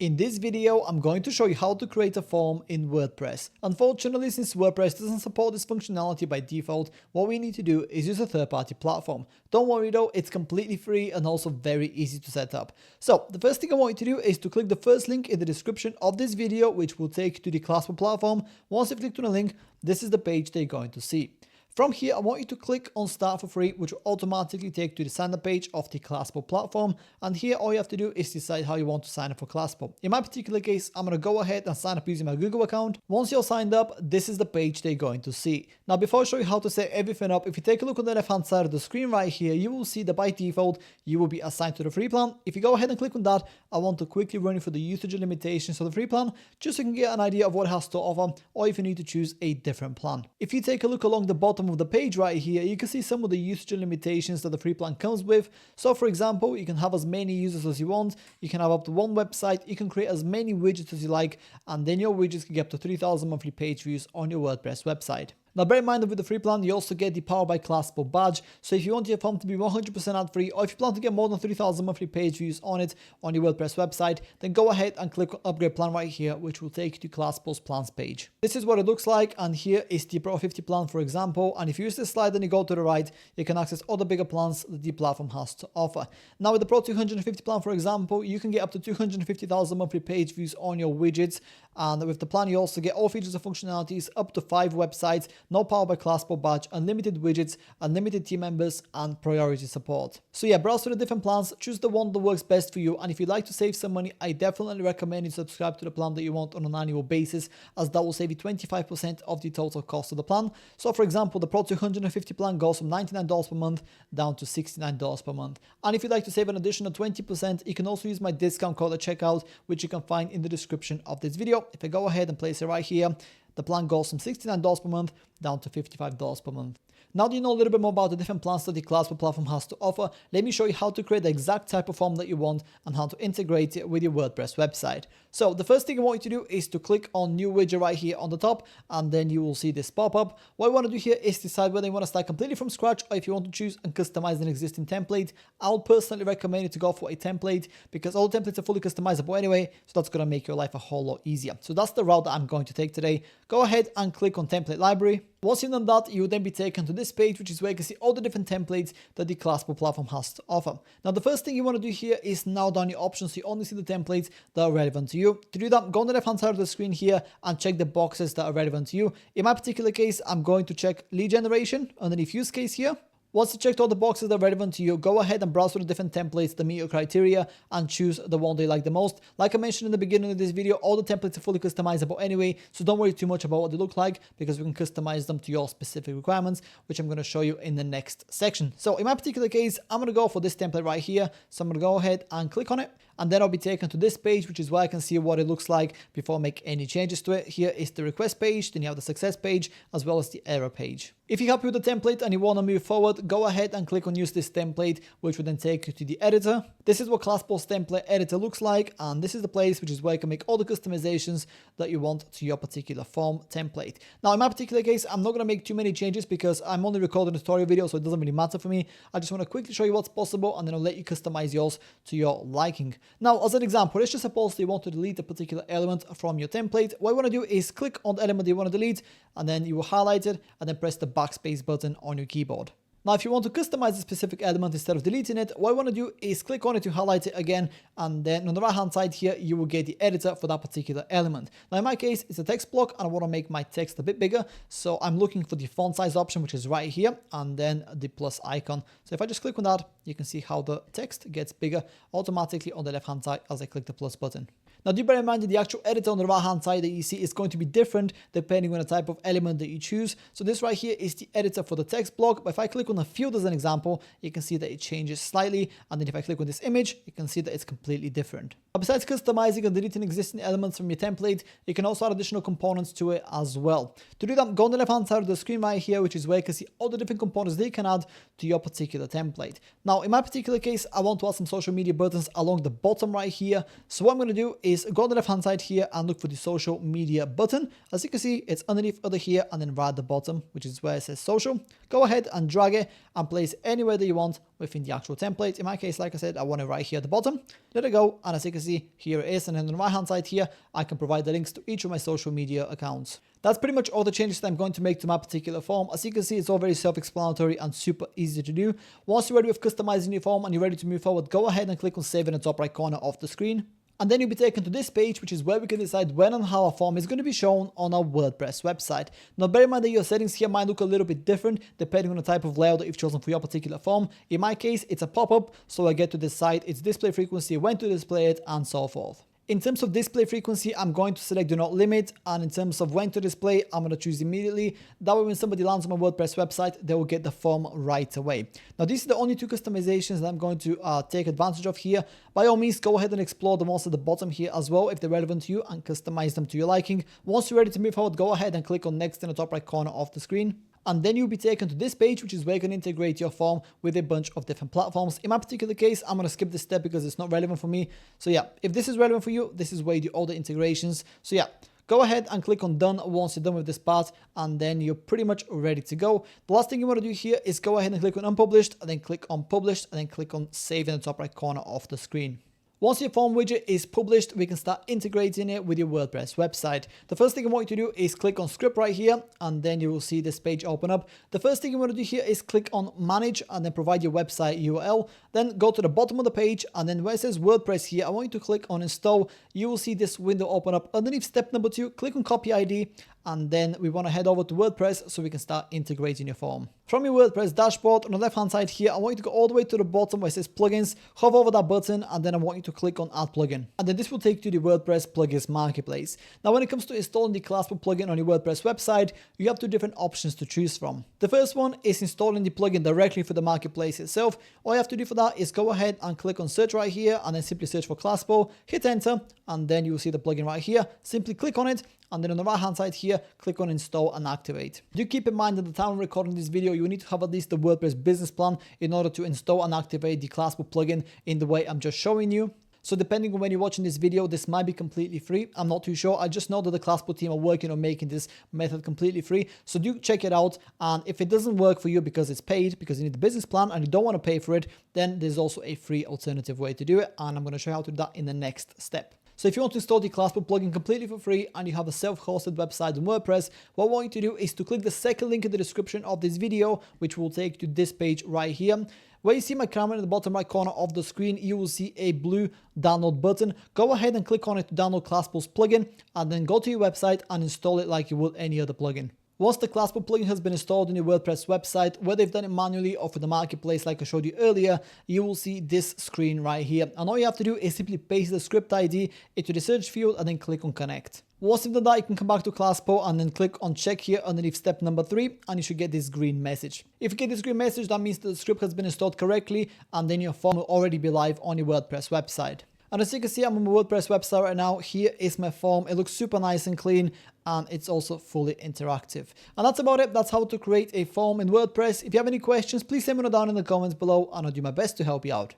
In this video, I'm going to show you how to create a form in WordPress. Unfortunately, since WordPress doesn't support this functionality by default, what we need to do is use a third-party platform. Don't worry though, it's completely free and also very easy to set up. So the first thing I want you to do is to click the first link in the description of this video, which will take you to the Classable platform. Once you've clicked on a link, this is the page that you're going to see. From here, I want you to click on Start for Free, which will automatically take you to the sign up page of the Classable platform. And here, all you have to do is decide how you want to sign up for Classable. In my particular case, I'm going to go ahead and sign up using my Google account. Once you're signed up, this is the page they're going to see. Now, before I show you how to set everything up, if you take a look on the left-hand side of the screen right here, you will see that by default, you will be assigned to the free plan. If you go ahead and click on that, I want to quickly run you through the usage and limitations of the free plan, just so you can get an idea of what it has to offer, or if you need to choose a different plan. If you take a look along the bottom of the page right here, you can see some of the usage and limitations that the free plan comes with. So for example, you can have as many users as you want, you can have up to one website, you can create as many widgets as you like, and then your widgets can get up to 3,000 monthly page views on your WordPress website. Now bear in mind that with the free plan, you also get the Powered by Classable badge. So if you want your form to be 100% ad free, or if you plan to get more than 3,000 monthly page views on it on your WordPress website, then go ahead and click on Upgrade Plan right here, which will take you to Classable's plans page. This is what it looks like, and here is the Pro 50 plan, for example. And if you use this slide and you go to the right, you can access other bigger plans that the platform has to offer. Now with the Pro 250 plan, for example, you can get up to 250,000 monthly page views on your widgets. And with the plan, you also get all features and functionalities, up to 5 websites, no Powered by Classable badge, unlimited widgets, unlimited team members, and priority support. So yeah, browse through the different plans, choose the one that works best for you. And if you'd like to save some money, I definitely recommend you subscribe to the plan that you want on an annual basis, as that will save you 25% of the total cost of the plan. So for example, the Pro 250 plan goes from $99 per month down to $69 per month. And if you'd like to save an additional 20%, you can also use my discount code at checkout, which you can find in the description of this video. If I go ahead and place it right here, the plan goes from $69 per month down to $55 per month. Now that you know a little bit more about the different plans that the Classable platform has to offer, let me show you how to create the exact type of form that you want and how to integrate it with your WordPress website. So the first thing I want you to do is to click on New Widget right here on the top, and then you will see this pop up. What I want to do here is decide whether you want to start completely from scratch, or if you want to choose and customize an existing template. I'll personally recommend you to go for a template, because all templates are fully customizable anyway, so that's going to make your life a whole lot easier. So that's the route that I'm going to take today. Go ahead and click on Template Library. Once you've done that, you will then be taken to this page, which is where you can see all the different templates that the Classable platform has to offer. Now, the first thing you want to do here is narrow down your options so you only see the templates that are relevant to you. To do that, go on the left-hand side of the screen here and check the boxes that are relevant to you. In my particular case, I'm going to check lead generation underneath use case here. Once you checked all the boxes that are relevant to you, go ahead and browse through the different templates that meet your criteria and choose the one that you like the most. Like I mentioned in the beginning of this video, all the templates are fully customizable anyway, so don't worry too much about what they look like, because we can customize them to your specific requirements, which I'm going to show you in the next section. So in my particular case, I'm going to go for this template right here. So I'm going to go ahead and click on it, and then I'll be taken to this page, which is where I can see what it looks like before I make any changes to it. Here is the request page, then you have the success page, as well as the error page. If you're happy with the template and you want to move forward, go ahead and click on use this template, which will then take you to the editor. This is what Classable's template editor looks like, and this is the place which is where you can make all the customizations that you want to your particular form template. Now, in my particular case, I'm not going to make too many changes because I'm only recording a tutorial video, so it doesn't really matter for me. I just want to quickly show you what's possible, and then I'll let you customize yours to your liking. Now, as an example, let's just suppose you want to delete a particular element from your template. What you want to do is click on the element you want to delete, and then you will highlight it, and then press the backspace button on your keyboard. Now, if you want to customize a specific element instead of deleting it, what I want to do is click on it to highlight it again, and then on the right hand side here, you will get the editor for that particular element. Now, in my case, it's a text block, and I want to make my text a bit bigger, so I'm looking for the font size option, which is right here, and then the plus icon. So if I just click on that, you can see how the text gets bigger automatically on the left hand side as I click the plus button. Now, do bear in mind that the actual editor on the right hand side that you see is going to be different depending on the type of element that you choose. So this right here is the editor for the text block. But if I click on a field as an example, you can see that it changes slightly. And then if I click on this image, you can see that it's completely different. Now, besides customizing and deleting existing elements from your template, you can also add additional components to it as well. To do that, go on the left hand side of the screen right here, which is where you can see all the different components they can add to your particular template. Now, in my particular case, I want to add some social media buttons along the bottom right here. So what I'm going to do is go on the left hand side here and look for the social media button. As you can see, it's underneath other here and then right at the bottom, which is where it says social. Go ahead and drag it and place it anywhere that you want within the actual template. In my case, like I said, I want it right here at the bottom. Let it go, and as you can see, here it is. And then on the right hand side here, I can provide the links to each of my social media accounts. That's pretty much all the changes that I'm going to make to my particular form. As you can see, it's all very self-explanatory and super easy to do. Once you're ready with customizing your form and you're ready to move forward, go ahead and click on save in the top right corner of the screen. And then you'll be taken to this page, which is where we can decide when and how a form is going to be shown on our WordPress website. Now, bear in mind that your settings here might look a little bit different depending on the type of layout that you've chosen for your particular form. In my case, it's a pop-up, so I get to decide its display frequency, when to display it, and so forth. In terms of display frequency, I'm going to select do not limit, and in terms of when to display, I'm going to choose immediately. That way when somebody lands on my WordPress website, they will get the form right away. Now, these are the only two customizations that I'm going to take advantage of here. By all means, go ahead and explore them also at the bottom here as well if they're relevant to you, and customize them to your liking. Once you're ready to move forward, go ahead and click on next in the top right corner of the screen. And then you'll be taken to this page, which is where you can integrate your form with a bunch of different platforms. In my particular case, I'm going to skip this step because it's not relevant for me. So yeah, if this is relevant for you, this is where you do all the integrations. So yeah, go ahead and click on done once you're done with this part, and then you're pretty much ready to go. The last thing you want to do here is go ahead and click on unpublished, and then click on published, and then click on save in the top right corner of the screen. Once your form widget is published, we can start integrating it with your WordPress website. The first thing I want you to do is click on script right here, and then you will see this page open up. The first thing you want to do here is click on manage and then provide your website URL. Then go to the bottom of the page, and then where it says WordPress here, I want you to click on install. You will see this window open up. Underneath step number 2, click on copy ID, and then we want to head over to WordPress so we can start integrating your form. From your WordPress dashboard on the left hand side here, I want you to go all the way to the bottom where it says plugins, hover over that button, and then I want you to click on add plugin. And then this will take you to the WordPress plugins marketplace. Now, when it comes to installing the Classable plugin on your WordPress website, you have 2 different options to choose from. The first one is installing the plugin directly for the marketplace itself. All you have to do for that is go ahead and click on search right here, and then simply search for Classable, hit enter, and then you will see the plugin right here. Simply click on it, and then on the right hand side here, click on install and activate. Do keep in mind that at the time of recording this video, you need to have at least the WordPress business plan in order to install and activate the Classable plugin in the way I'm just showing you. So depending on when you're watching this video, this might be completely free. I'm not too sure. I just know that the Classable team are working on making this method completely free. So do check it out. And if it doesn't work for you because it's paid, because you need the business plan and you don't want to pay for it, then there's also a free alternative way to do it. And I'm going to show you how to do that in the next step. So if you want to install the Classable plugin completely for free and you have a self-hosted website on WordPress, what I want you to do is to click the second link in the description of this video, which will take you to this page right here. Where you see my camera in the bottom right corner of the screen, you will see a blue download button. Go ahead and click on it to download Classable's plugin, and then go to your website and install it like you would any other plugin. Once the Classable plugin has been installed on your WordPress website, whether you've done it manually or for the marketplace like I showed you earlier, you will see this screen right here. And all you have to do is simply paste the script ID into the search field and then click on connect. Once you've done that, you can come back to Classable and then click on check here underneath step number 3, and you should get this green message. If you get this green message, that means that the script has been installed correctly, and then your form will already be live on your WordPress website. And as you can see, I'm on my WordPress website right now. Here is my form. It looks super nice and clean, and it's also fully interactive. And that's about it. That's how to create a form in WordPress. If you have any questions, please let me know down in the comments below, and I'll do my best to help you out.